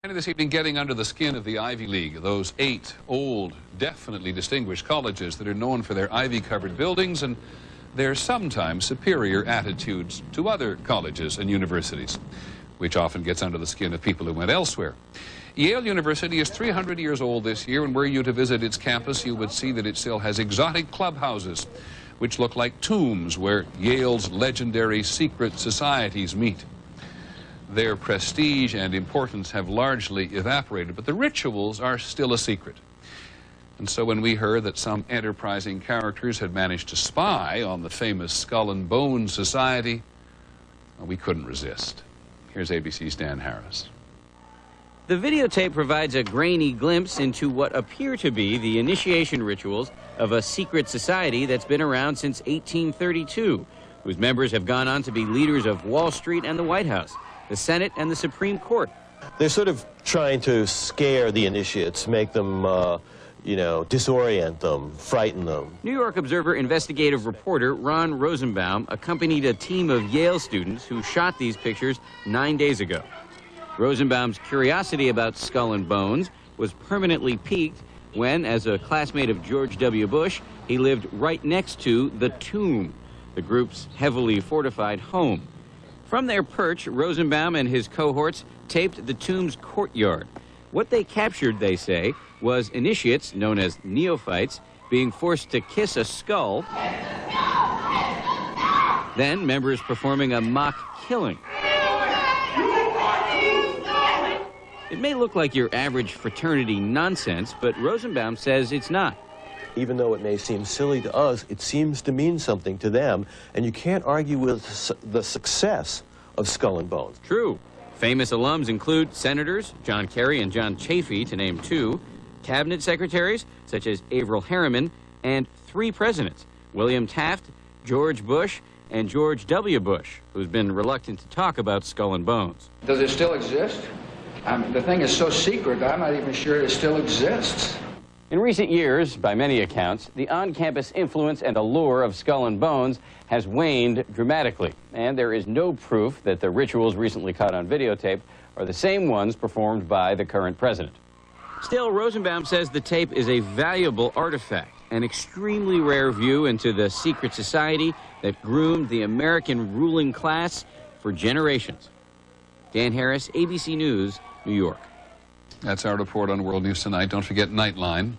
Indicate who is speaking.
Speaker 1: This evening, getting under the skin of the Ivy League, those 8 old, definitely distinguished colleges that are known for their ivy-covered buildings and their sometimes superior attitudes to other colleges and universities, which often gets under the skin of people who went elsewhere. Yale University is 300 years old this year, and were you to visit its campus, you would see that it still has exotic clubhouses, which look like tombs where Yale's legendary secret societies meet. Their prestige and importance have largely evaporated, but the rituals are still a secret. And so when we heard that some enterprising characters had managed to spy on the famous Skull and Bones Society, well, we couldn't resist. Here's ABC's Dan Harris.
Speaker 2: The videotape provides a grainy glimpse into what appear to be the initiation rituals of a secret society that's been around since 1832, whose members have gone on to be leaders of Wall Street and the White House, the Senate and the Supreme Court.
Speaker 3: They're sort of trying to scare the initiates, make them, disorient them, frighten them.
Speaker 2: New York Observer investigative reporter Ron Rosenbaum accompanied a team of Yale students who shot these pictures 9 days ago. Rosenbaum's curiosity about Skull and Bones was permanently piqued when, as a classmate of George W. Bush, he lived right next to the Tomb, the group's heavily fortified home. From their perch, Rosenbaum and his cohorts taped the tomb's courtyard. What they captured, they say, was initiates, known as neophytes, being forced to kiss a skull, then members performing a mock killing. It may look like your average fraternity nonsense, but Rosenbaum says it's not.
Speaker 3: Even though it may seem silly to us, it seems to mean something to them, and you can't argue with the success of Skull and Bones.
Speaker 2: True. Famous alums include senators John Kerry and John Chafee, to name 2, cabinet secretaries such as Averell Harriman, and 3 presidents, William Taft, George Bush, and George W. Bush, who's been reluctant to talk about Skull and Bones.
Speaker 4: Does it still exist? The thing is so secret, I'm not even sure it still exists.
Speaker 2: In recent years, by many accounts, the on-campus influence and allure of Skull and Bones has waned dramatically, and there is no proof that the rituals recently caught on videotape are the same ones performed by the current president. Still, Rosenbaum says the tape is a valuable artifact, an extremely rare view into the secret society that groomed the American ruling class for generations. Dan Harris, ABC News, New York.
Speaker 1: That's our report on World News Tonight. Don't forget Nightline.